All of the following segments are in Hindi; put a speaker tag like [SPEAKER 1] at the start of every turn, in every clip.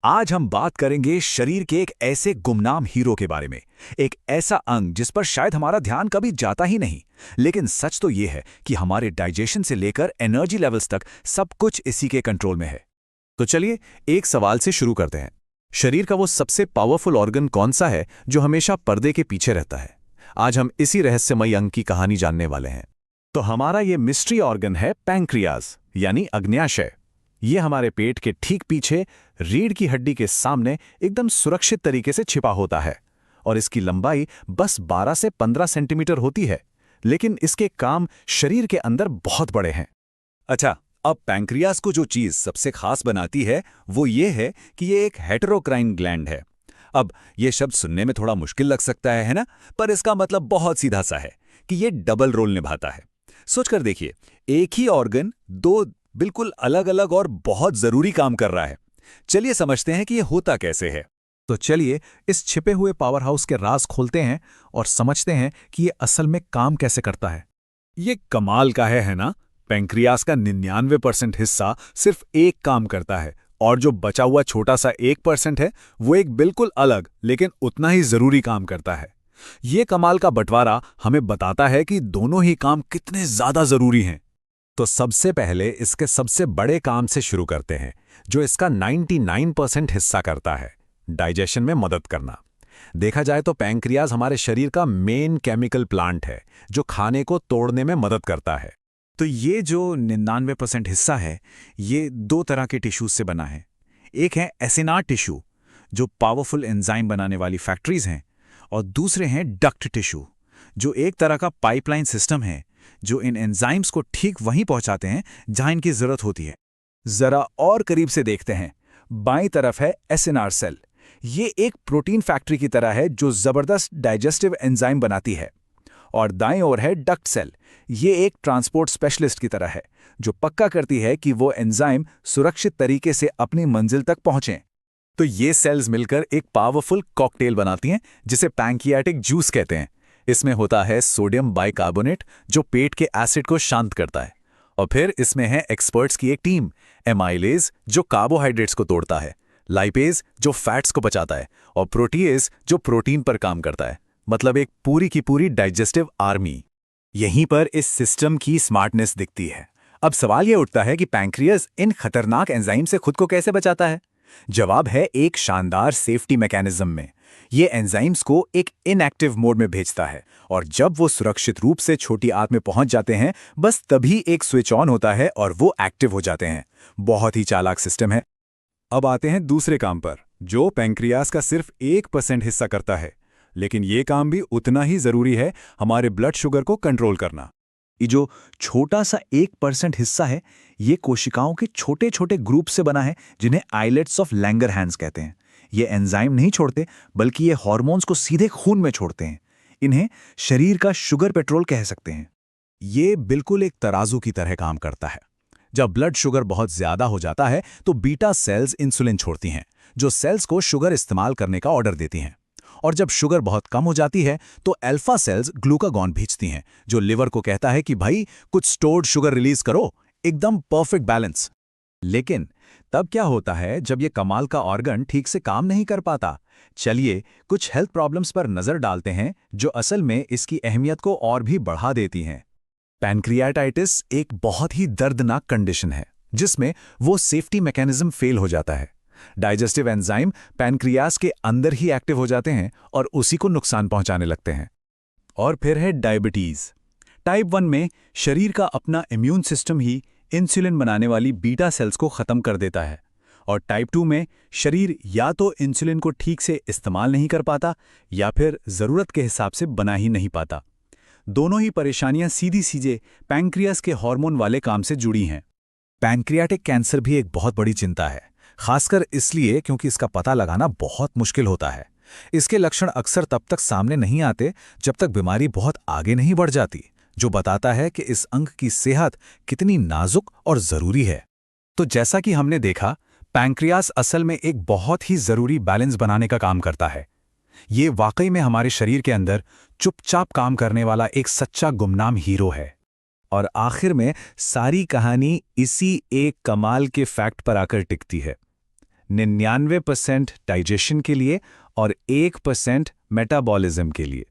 [SPEAKER 1] आज हम बात करेंगे शरीर के एक ऐसे गुमनाम हीरो के बारे में। एक ऐसा अंग जिस पर शायद हमारा ध्यान कभी जाता ही नहीं। लेकिन सच तो ये है कि हमारे डाइजेशन से लेकर एनर्जी लेवल्स तक सब कुछ इसी के कंट्रोल में है। तो चलिए एक सवाल से शुरू करते हैं। शरीर का वो सबसे पावरफुल ऑर्गन कौन सा है जो हमेशा पर्दे के पीछे रहता है? आज हम इसी रहस्यमयी अंग की कहानी जानने वाले हैं। तो हमारा ये मिस्ट्री ऑर्गन है पैंक्रियाज, यानी अग्न्याशय। ये हमारे पेट के ठीक पीछे रीढ़ की हड्डी के सामने एकदम सुरक्षित तरीके से छिपा होता है और इसकी लंबाई बस 12 से 15 सेंटीमीटर होती है। लेकिन इसके काम शरीर के अंदर बहुत बड़े हैं। अच्छा, अब पैंक्रियाज को जो चीज सबसे खास बनाती है वो ये है कि ये एक हेटेरोक्राइन ग्लैंड है। अब ये शब्द सुनने में थोड़ा मुश्किल लग सकता है ना? पर इसका मतलब बहुत सीधा सा है कि ये डबल रोल निभाता है। सोचकर देखिए, एक ही ऑर्गन दो बिल्कुल अलग अलग और बहुत जरूरी काम कर रहा है। चलिए समझते हैं कि ये होता कैसे है।
[SPEAKER 2] तो चलिए इस छिपे हुए पावर हाउस के राज खोलते हैं और समझते हैं कि ये असल में काम कैसे करता है।
[SPEAKER 1] ये कमाल का है ना? पैंक्रियाज का 99% हिस्सा सिर्फ एक काम करता है और जो बचा हुआ छोटा सा 1% है वो एक बिल्कुल अलग लेकिन उतना ही जरूरी काम करता है। ये कमाल का बंटवारा हमें बताता है कि दोनों ही काम कितने ज्यादा जरूरी हैं। तो सबसे पहले इसके सबसे बड़े काम से शुरू करते हैं, जो इसका 99% हिस्सा करता है, डाइजेशन में मदद करना। देखा जाए तो पैंक्रियाज हमारे शरीर का मेन केमिकल प्लांट है जो खाने को तोड़ने में मदद करता है।
[SPEAKER 3] तो ये जो 99% हिस्सा है ये दो तरह के टिश्यूज से बना है। एक है एसिनार टिश्यू जो पावरफुल एंजाइम बनाने वाली फैक्ट्रीज हैं, और दूसरे हैं डक्ट टिश्यू जो एक तरह का पाइपलाइन सिस्टम है जो इन एंजाइम्स को ठीक वहीं पहुंचाते हैं जहां इनकी जरूरत होती है।
[SPEAKER 1] जरा और करीब से देखते हैं। बाईं तरफ है एसिनार सेल। ये एक प्रोटीन फैक्ट्री की तरह है जो जबरदस्त डाइजेस्टिव एंजाइम बनाती है। और दाईं ओर है डक्ट सेल। ये एक ट्रांसपोर्ट स्पेशलिस्ट की तरह है जो पक्का करती है कि वो एंजाइम सुरक्षित तरीके से अपनी मंजिल तक पहुंचें। तो ये सेल्स मिलकर एक पावरफुल कॉकटेल बनाती हैं जिसे पैंक्रियाटिक जूस कहते हैं। इसमें होता है सोडियम बाइकार्बोनेट जो पेट के एसिड को शांत करता है, और फिर इसमें है एक्सपर्ट्स की एक टीम, एमाइलेज जो कार्बोहाइड्रेट्स को तोड़ता है, लाइपेज जो फैट्स को बचाता है, और प्रोटीएज जो प्रोटीन पर काम करता है। मतलब एक पूरी की पूरी डाइजेस्टिव आर्मी। यहीं पर इस सिस्टम की स्मार्टनेस दिखती है। अब सवाल यह उठता है कि पैंक्रियाज इन खतरनाक एंजाइम से खुद को कैसे बचाता है? जवाब है एक शानदार सेफ्टी मैकेनिज्म में। ये एंजाइम्स को एक इनएक्टिव मोड में भेजता है और जब वो सुरक्षित रूप से छोटी आंत में पहुंच जाते हैं बस तभी एक स्विच ऑन होता है और वो एक्टिव हो जाते हैं। बहुत ही चालाक सिस्टम है। अब आते हैं दूसरे काम पर, जो पैंक्रियाज का सिर्फ 1% हिस्सा करता है, लेकिन ये काम भी उतना ही जरूरी है, हमारे ब्लड शुगर को कंट्रोल करना।
[SPEAKER 3] ये जो छोटा सा 1% हिस्सा है ये कोशिकाओं के छोटे छोटे ग्रुप से बना है जिन्हें आइलेट्स ऑफ लैंगरहैंस कहते हैं। ये एंजाइम नहीं छोड़ते बल्कि ये हार्मोन्स को सीधे खून में छोड़ते हैं। इन्हें शरीर का शुगर पेट्रोल कह सकते हैं।
[SPEAKER 1] ये बिल्कुल एक तराजू की तरह काम करता है। जब ब्लड शुगर बहुत ज्यादा हो जाता है तो बीटा सेल्स इंसुलिन छोड़ती हैं जो सेल्स को शुगर इस्तेमाल करने का ऑर्डर देती हैं, और जब शुगर बहुत कम हो जाती है तो अल्फा सेल्स ग्लूकागॉन भेजती हैं जो लिवर को कहता है कि भाई कुछ स्टोर्ड शुगर रिलीज करो। एकदम परफेक्ट बैलेंस। लेकिन तब क्या होता है जब ये कमाल का ऑर्गन ठीक से काम नहीं कर पाता? चलिए कुछ हेल्थ प्रॉब्लम्स पर नजर डालते हैं जो असल में इसकी अहमियत को और भी बढ़ा देती हैं। पैंक्रियाटाइटिस एक बहुत ही दर्दनाक कंडीशन है जिसमें वो सेफ्टी मैकेनिज्म फेल हो जाता है। डाइजेस्टिव एंजाइम पैनक्रियाज के अंदर ही एक्टिव हो जाते हैं और उसी को नुकसान पहुंचाने लगते हैं। और फिर है डायबिटीज। टाइप 1 में शरीर का अपना इम्यून सिस्टम ही इंसुलिन बनाने वाली बीटा सेल्स को खत्म कर देता है, और टाइप 2 में शरीर या तो इंसुलिन को ठीक से इस्तेमाल नहीं कर पाता या फिर जरूरत के हिसाब से बना ही नहीं पाता। दोनों ही परेशानियां सीधी सीधे पैंक्रियाज के हार्मोन वाले काम से जुड़ी हैं।
[SPEAKER 3] पैंक्रियाटिक कैंसर भी एक बहुत बड़ी चिंता है, खासकर इसलिए क्योंकि इसका पता लगाना बहुत मुश्किल होता है। इसके लक्षण अक्सर तब तक सामने नहीं आते जब तक बीमारी बहुत आगे नहीं बढ़ जाती, जो बताता है कि इस अंग की सेहत कितनी नाजुक और जरूरी है।
[SPEAKER 1] तो जैसा कि हमने देखा, पैंक्रियाज असल में एक बहुत ही जरूरी बैलेंस बनाने का काम करता है। ये वाकई में हमारे शरीर के अंदर चुपचाप काम करने वाला एक सच्चा गुमनाम हीरो है। और आखिर में सारी कहानी इसी एक कमाल के फैक्ट पर आकर टिकती है। 99% डाइजेशन के लिए और 1% मेटाबॉलिज्म के लिए।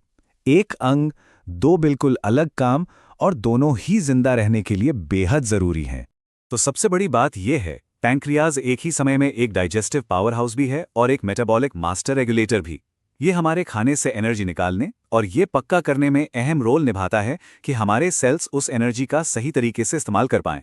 [SPEAKER 1] एक अंग, दो बिल्कुल अलग काम, और दोनों ही जिंदा रहने के लिए बेहद जरूरी हैं।
[SPEAKER 3] तो सबसे बड़ी बात यह है, पैंक्रियाज एक ही समय में एक डाइजेस्टिव पावर हाउस भी है और एक मेटाबॉलिक मास्टर रेगुलेटर भी। ये हमारे खाने से एनर्जी निकालने और ये पक्का करने में अहम रोल निभाता है कि हमारे सेल्स उस एनर्जी का सही तरीके से इस्तेमाल कर पाएं।